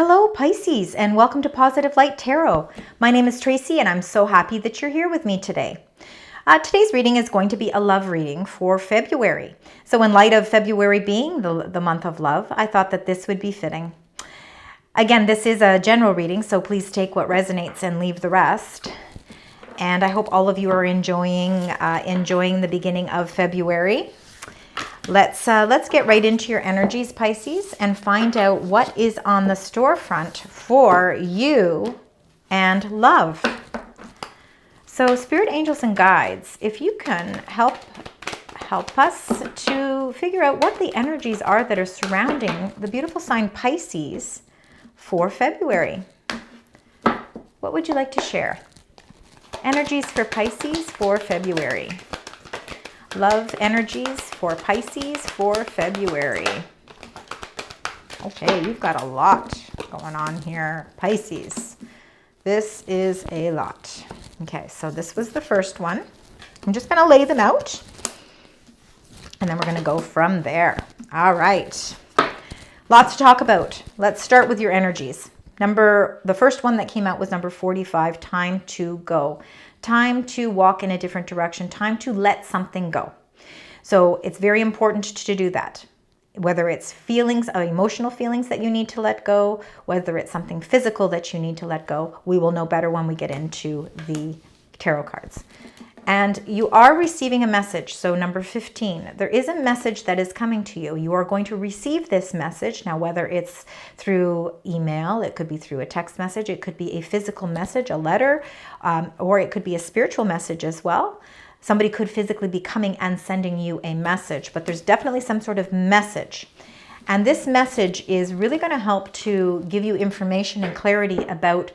Hello Pisces, and welcome to Positive Light Tarot. My name is Tracy and I'm so happy that you're here with me today. Today's reading is going to be a love reading for February. So in light of February being the month of love, I thought that this would be fitting. Again, this is a general reading, so please take what resonates and leave the rest. And I hope all of you are enjoying the beginning of February. Let's get right into your energies, Pisces, and find out what is on the storefront for you and love. So spirit, angels, and guides, if you can help us to figure out what the energies are that are surrounding the beautiful sign Pisces for February. What would you like to share? Energies for Pisces for February. Love energies for Pisces for February. Okay, you've got a lot going on here, Pisces. This is a lot. Okay, so this was the first one. I'm just going to lay them out, and then we're going to go from there. All right. Lots to talk about. Let's start with your energies. The first one that came out was number 45, time to go. Time to walk in a different direction, time to let something go. So it's very important to do that. Whether it's feelings, emotional feelings that you need to let go, whether it's something physical that you need to let go, we will know better when we get into the tarot cards. And you are receiving a message. So number 15, there is a message that is coming to you. You are going to receive this message. Now, whether it's through email, it could be through a text message, it could be a physical message, a letter, or it could be a spiritual message as well. Somebody could physically be coming and sending you a message, but there's definitely some sort of message. And this message is really going to help to give you information and clarity about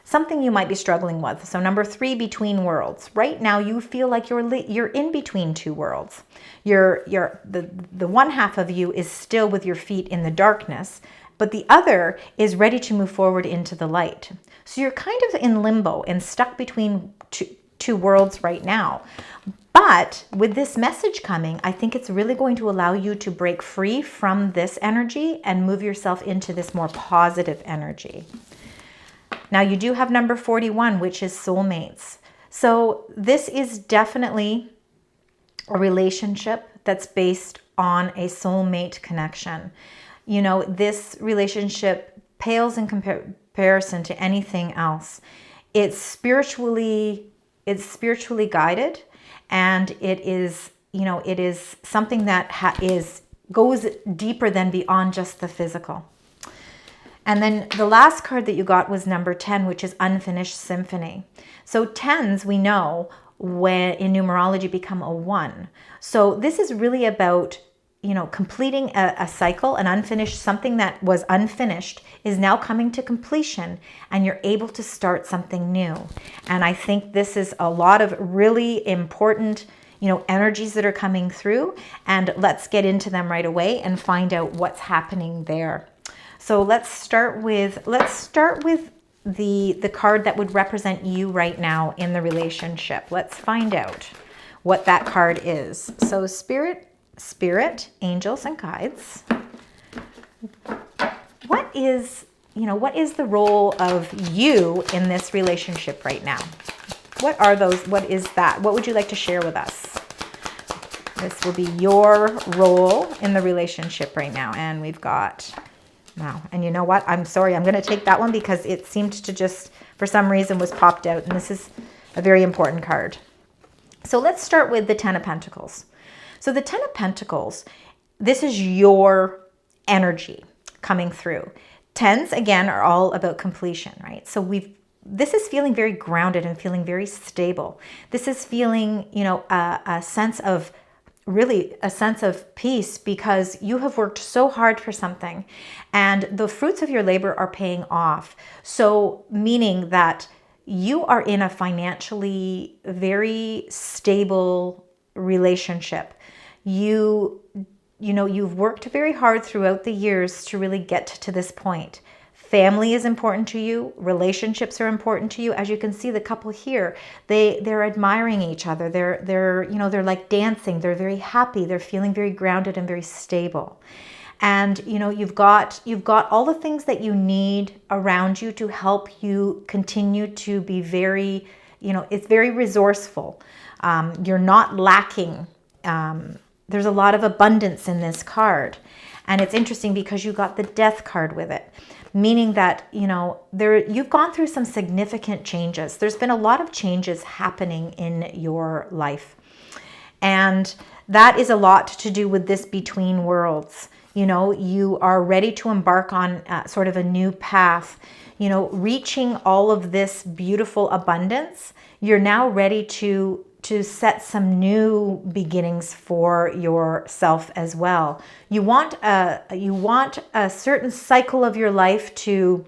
something you might be struggling with. So number 3, between worlds. Right now, you feel like you're in between two worlds. The one half of you is still with your feet in the darkness, but the other is ready to move forward into the light. So you're kind of in limbo and stuck between two worlds right now. But with this message coming, I think it's really going to allow you to break free from this energy and move yourself into this more positive energy. Now, you do have number 41, which is soulmates. So this is definitely a relationship that's based on a soulmate connection. You know, this relationship pales in comparison to anything else. It's spiritually guided, and it is, it is something that goes deeper than beyond just the physical. And then the last card that you got was number 10, which is unfinished symphony. So 10s, we know, when in numerology become a 1. So this is really about, completing a cycle, an unfinished, something that was unfinished is now coming to completion, and you're able to start something new. And I think this is a lot of really important, energies that are coming through, and let's get into them right away and find out what's happening there. So let's start with the card that would represent you right now in the relationship. Let's find out what that card is. So spirit, angels, and guides. What is the role of you in this relationship right now? What are those? What is that? What would you like to share with us? This will be your role in the relationship right now. And we've got... Wow. And you know what? I'm sorry. I'm going to take that one because it seemed to just, for some reason, was popped out. And this is a very important card. So let's start with the 10 of Pentacles. So the 10 of Pentacles, this is your energy coming through. 10s, again, are all about completion, right? So this is feeling very grounded and feeling very stable. This is feeling, a sense of peace because you have worked so hard for something and the fruits of your labor are paying off. So meaning that you are in a financially very stable relationship. You've worked very hard throughout the years to really get to this point. Family is important to you. Relationships are important to you. As you can see, the couple here, they're admiring each other. They're like dancing. They're very happy. They're feeling very grounded and very stable. And, you know, you've got all the things that you need around you to help you continue to be very, you know, it's very resourceful. You're not lacking. There's a lot of abundance in this card. And it's interesting because you got the Death card with it, meaning that, you know, you've gone through some significant changes. There's been a lot of changes happening in your life. And that is a lot to do with this between worlds. You know, you are ready to embark on sort of a new path, you know, reaching all of this beautiful abundance. You're now ready to set some new beginnings for yourself as well. You want a certain cycle of your life to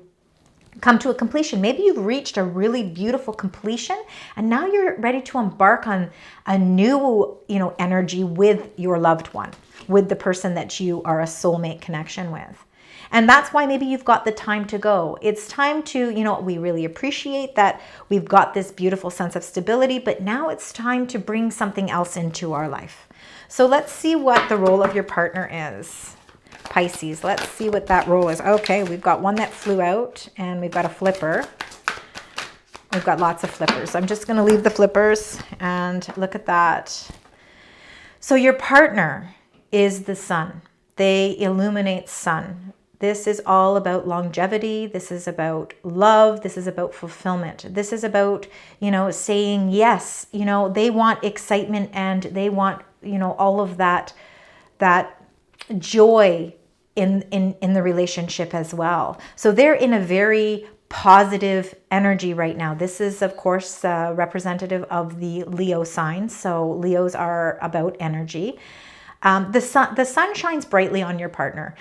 come to a completion. Maybe you've reached a really beautiful completion and now you're ready to embark on a new, you know, energy with your loved one, with the person that you are a soulmate connection with. And that's why maybe you've got the time to go. It's time to, you know, we really appreciate that we've got this beautiful sense of stability, but now it's time to bring something else into our life. So let's see what the role of your partner is. Pisces, let's see what that role is. Okay, we've got one that flew out and we've got a flipper. We've got lots of flippers. I'm just going to leave the flippers and look at that. So your partner is the sun. They illuminate sun. This is all about longevity. This is about love. This is about fulfillment. This is about, you know, saying yes. You know, they want excitement and they want, you know, all of that joy in the relationship as well. So they're in a very positive energy right now. This is, of course, representative of the Leo sign. So Leos are about energy. The sun shines brightly on your partner.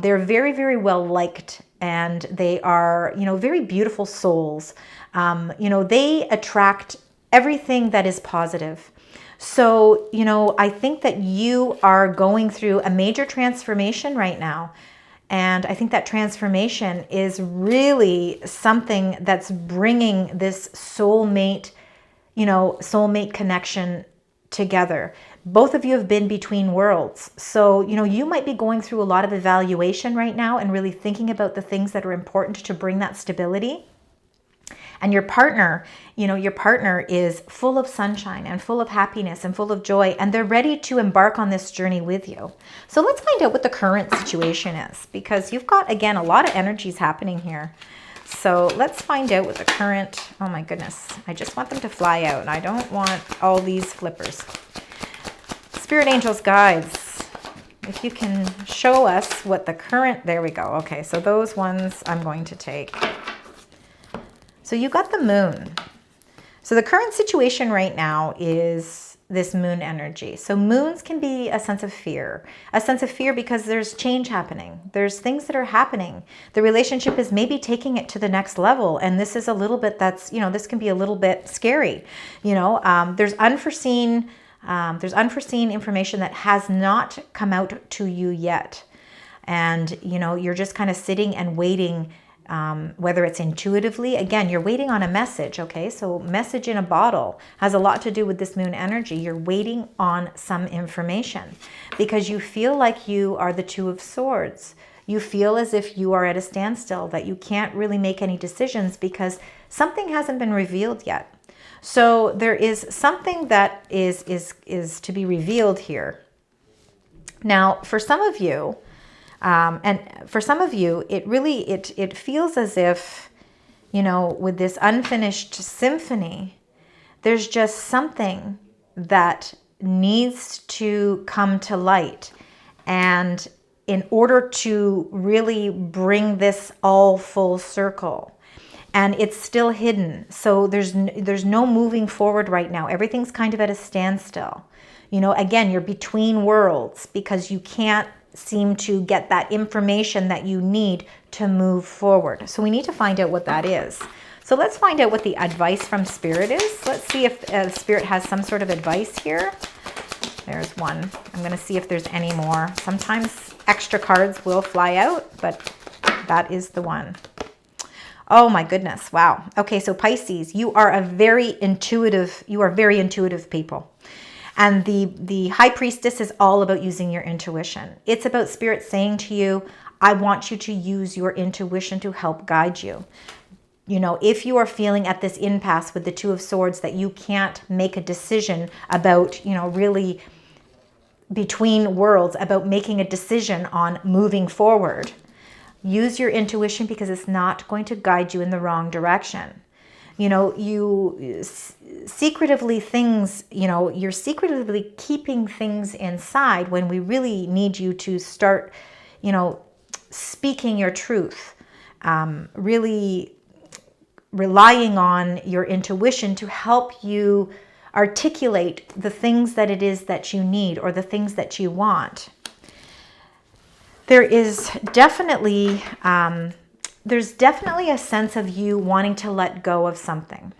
They're very, very well liked, and they are, you know, very beautiful souls. You know, they attract everything that is positive. So, you know, I think that you are going through a major transformation right now. And I think that transformation is really something that's bringing this soulmate, you know, soulmate connection together. Both of you have been between worlds. So, you know, you might be going through a lot of evaluation right now and really thinking about the things that are important to bring that stability. And your partner, you know, your partner is full of sunshine and full of happiness and full of joy, and they're ready to embark on this journey with you. So let's find out what the current situation is, because you've got, again, a lot of energies happening here. So let's find out what the current, oh my goodness, I just want them to fly out. I don't want all these flippers. Spirit angels, guides, if you can show us what the current, there we go. Okay, so those ones I'm going to take. So you got the moon. So the current situation right now is this moon energy. So moons can be a sense of fear because there's change happening. There's things that are happening. The relationship is maybe taking it to the next level. And this is a little bit, that's, you know, this can be a little bit scary. You know, there's unforeseen information that has not come out to you yet. And, you know, you're just kind of sitting and waiting. Whether it's intuitively, again, you're waiting on a message, okay? So message in a bottle has a lot to do with this moon energy. You're waiting on some information because you feel like you are the Two of Swords. You feel as if you are at a standstill, that you can't really make any decisions because something hasn't been revealed yet. So there is something that is to be revealed here. Now, for some of you, it really, it feels as if, you know, with this unfinished symphony, there's just something that needs to come to light. And in order to really bring this all full circle, and it's still hidden. So there's no moving forward right now. Everything's kind of at a standstill. You know, again, you're between worlds because you can't seem to get that information that you need to move forward. So we need to find out what that is. So let's find out what the advice from Spirit is. Let's see if Spirit has some sort of advice here. There's one. I'm going to see if there's any more. Sometimes extra cards will fly out, but that is the one. Oh my goodness. Wow. Okay, so Pisces, you are very intuitive people. And the High Priestess is all about using your intuition. It's about Spirit saying to you, I want you to use your intuition to help guide you. You know, if you are feeling at this impasse with the Two of Swords that you can't make a decision about, you know, really between worlds, about making a decision on moving forward, use your intuition, because it's not going to guide you in the wrong direction. You know, you secretively things, you know, you're secretively keeping things inside when we really need you to start, you know, speaking your truth, really relying on your intuition to help you articulate the things that it is that you need or the things that you want. There is definitely, there's definitely a sense of you wanting to let go of something.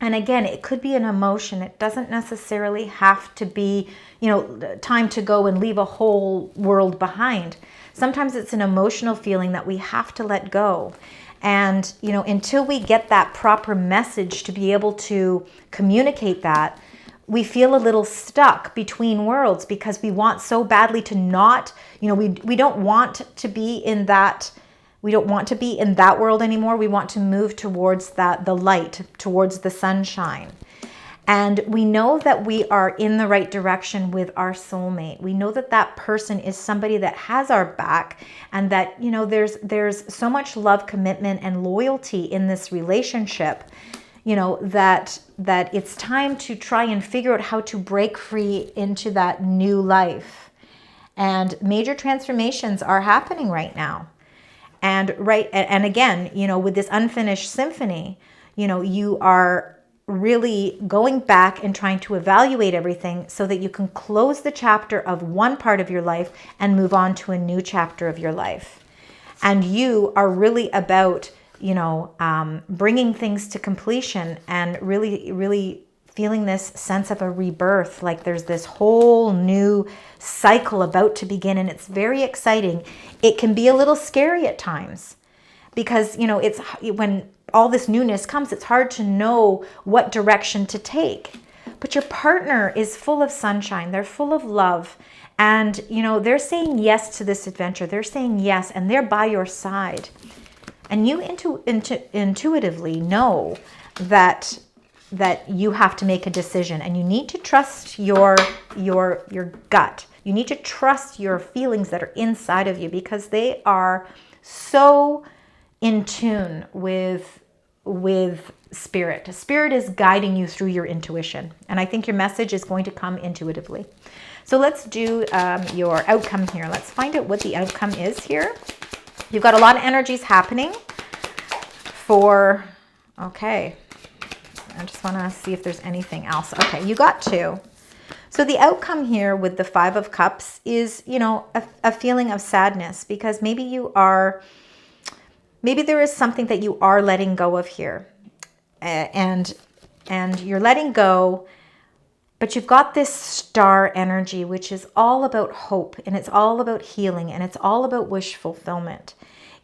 And again, it could be an emotion. It doesn't necessarily have to be, you know, time to go and leave a whole world behind. Sometimes it's an emotional feeling that we have to let go. And, you know, until we get that proper message to be able to communicate that, we feel a little stuck between worlds, because we want so badly to not, you know, we don't want to be in that, we don't want to be in that world anymore. We want to move towards that, the light, towards the sunshine. And we know that we are in the right direction with our soulmate. We know that that person is somebody that has our back, and that, you know, there's so much love, commitment, and loyalty in this relationship, you know, that it's time to try and figure out how to break free into that new life. And major transformations are happening right now. And again, you know, with this unfinished symphony, you know, you are really going back and trying to evaluate everything so that you can close the chapter of one part of your life and move on to a new chapter of your life. And you are really about, you know, bringing things to completion and really, really feeling this sense of a rebirth, like there's this whole new cycle about to begin, and it's very exciting. It can be a little scary at times, because, you know, it's when all this newness comes, it's hard to know what direction to take. But your partner is full of sunshine. They're full of love. And, you know, they're saying yes to this adventure. They're saying yes, and they're by your side. And you intuitively know that you have to make a decision, and you need to trust your gut. You need to trust your feelings that are inside of you, because they are so in tune with spirit. Spirit is guiding you through your intuition, and I think your message is going to come intuitively. So let's do your outcome here. Let's find out what the outcome is here. You've got a lot of energies happening for, okay, I just want to see if there's anything else. Okay, you got 2. So the outcome here with the 5 of Cups is, you know, a feeling of sadness, because maybe there is something that you are letting go of here, and you're letting go, but you've got this star energy, which is all about hope, and it's all about healing, and it's all about wish fulfillment.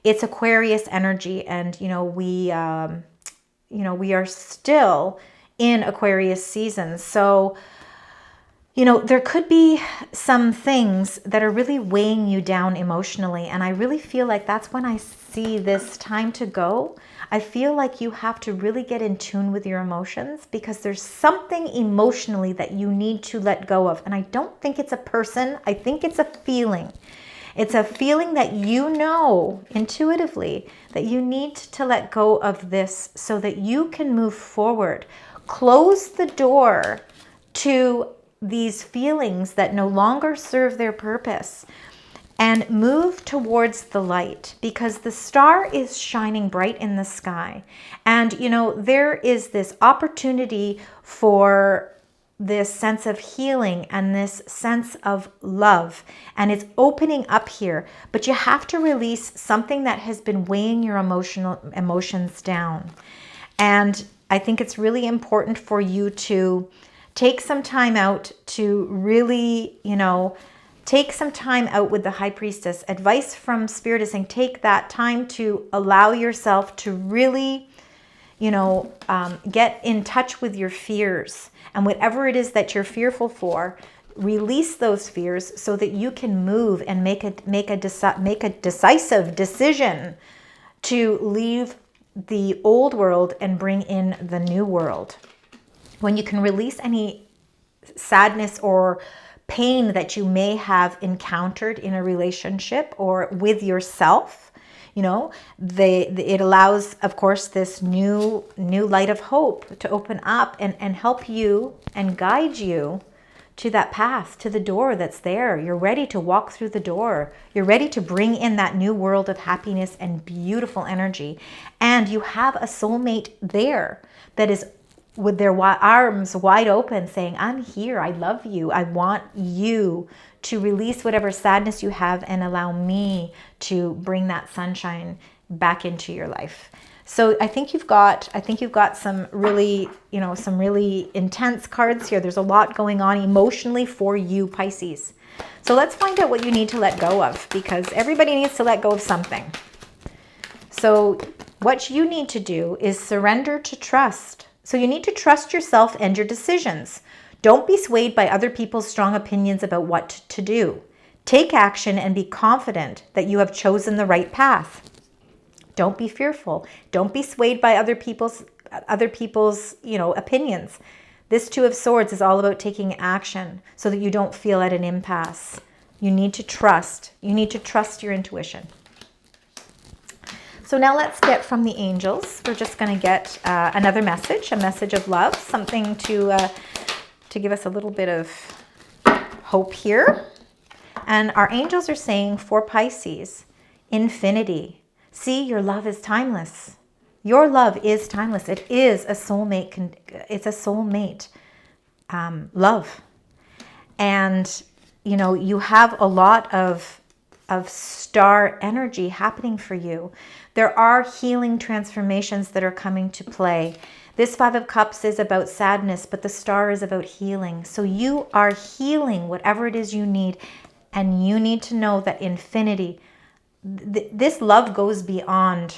It's Aquarius energy, and, you know, we are still in Aquarius season. So, you know, there could be some things that are really weighing you down emotionally. And I really feel like that's when I see this time to go. I feel like you have to really get in tune with your emotions, because there's something emotionally that you need to let go of. And I don't think it's a person. I think it's a feeling. It's a feeling that you know intuitively that you need to let go of this so that you can move forward. Close the door to these feelings that no longer serve their purpose, and move towards the light, because the star is shining bright in the sky. And, you know, there is this opportunity for this sense of healing and this sense of love, and it's opening up here. But you have to release something that has been weighing your emotions down. And I think it's really important for you to take some time out to really, you know, take some time out with the High Priestess. Advice from Spirit is saying take that time to allow yourself to really, get in touch with your fears, and whatever it is that you're fearful for, release those fears so that you can move and make a decisive decision to leave the old world and bring in the new world. When you can release any sadness or pain that you may have encountered in a relationship or with yourself, it allows, of course, this new light of hope to open up and help you and guide you to that path, to the door that's there. You're ready to walk through the door. You're ready to bring in that new world of happiness and beautiful energy. And you have a soulmate there that is with their arms wide open saying, I'm here, I love you, I want you to release whatever sadness you have and allow me to bring that sunshine back into your life. So I think you've got some really, some really intense cards here. There's a lot going on emotionally for you, Pisces. So let's find out what you need to let go of, because everybody needs to let go of something. So what you need to do is surrender to trust. So you need to trust yourself and your decisions. Don't be swayed by other people's strong opinions about what to do. Take action and be confident that you have chosen the right path. Don't be fearful. Don't be swayed by other people's opinions. This Two of Swords is all about taking action so that you don't feel at an impasse. You need to trust. You need to trust your intuition. So now let's get from the angels. We're just going to get another message, a message of love, something to give us a little bit of hope here. And our angels are saying for Pisces, infinity. See, your love is timeless. Your love is timeless. It is a soulmate. It's a soulmate love. And, you have a lot of star energy happening for you. There are healing transformations that are coming to play. This Five of Cups is about sadness, but the star is about healing. So you are healing whatever it is you need. And you need to know that infinity, this love goes beyond,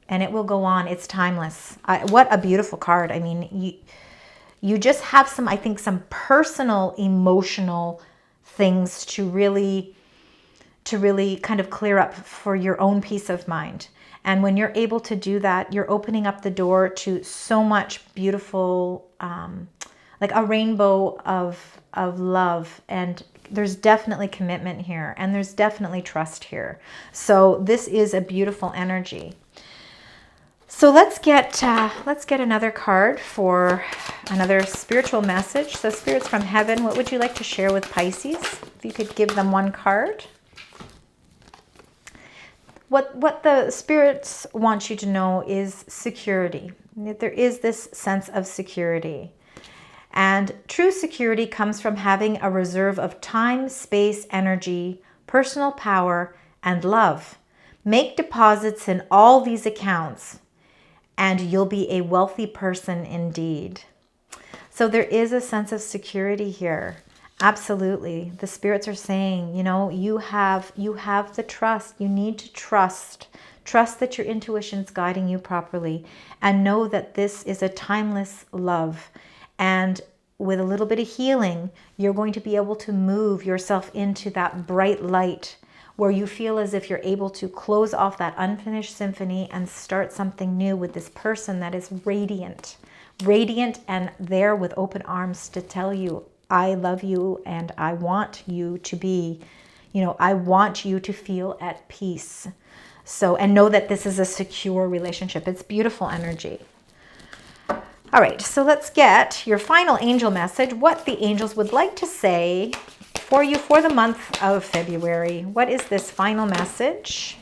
and it will go on. It's timeless. What a beautiful card. I mean, you just have some personal emotional things to really kind of clear up for your own peace of mind. And when you're able to do that, you're opening up the door to so much beautiful, like a rainbow of love. And there's definitely commitment here, and there's definitely trust here. So this is a beautiful energy. So let's get another card for another spiritual message. So spirits from heaven, what would you like to share with Pisces? If you could give them one card. What the spirits want you to know is security. There is this sense of security. And true security comes from having a reserve of time, space, energy, personal power, and love. Make deposits in all these accounts, and you'll be a wealthy person indeed. So there is a sense of security here. Absolutely. The spirits are saying, you have the trust. You need to trust. Trust that your intuition is guiding you properly, and know that this is a timeless love. And with a little bit of healing, you're going to be able to move yourself into that bright light where you feel as if you're able to close off that unfinished symphony and start something new with this person that is radiant and there with open arms to tell you, I love you and I want you to be, I want you to feel at peace. So, and know that this is a secure relationship. It's beautiful energy. All right, so let's get your final angel message, what the angels would like to say for you for the month of February. What is this final message?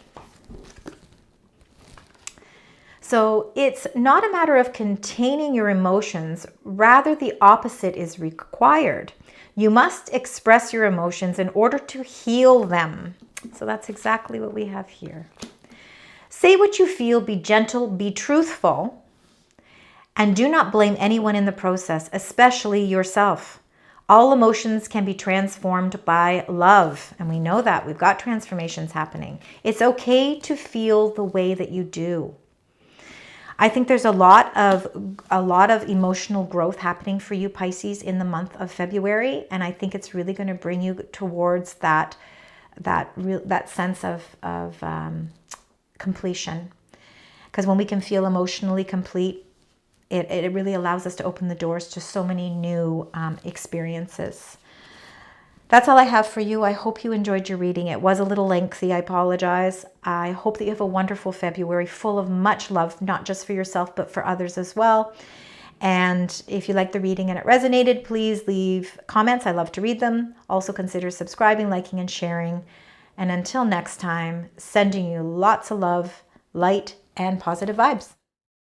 So it's not a matter of containing your emotions, rather the opposite is required. You must express your emotions in order to heal them. So that's exactly what we have here. Say what you feel, be gentle, be truthful, and do not blame anyone in the process, especially yourself. All emotions can be transformed by love, and we know that. We've got transformations happening. It's okay to feel the way that you do. I think there's a lot of emotional growth happening for you, Pisces, in the month of February, and I think it's really going to bring you towards that sense of completion. Because when we can feel emotionally complete, it really allows us to open the doors to so many new experiences. That's all I have for you. I hope you enjoyed your reading. It was a little lengthy. I apologize. I hope that you have a wonderful February full of much love, not just for yourself, but for others as well. And if you liked the reading and it resonated, please leave comments. I love to read them. Also consider subscribing, liking, and sharing. And until next time, sending you lots of love, light, and positive vibes.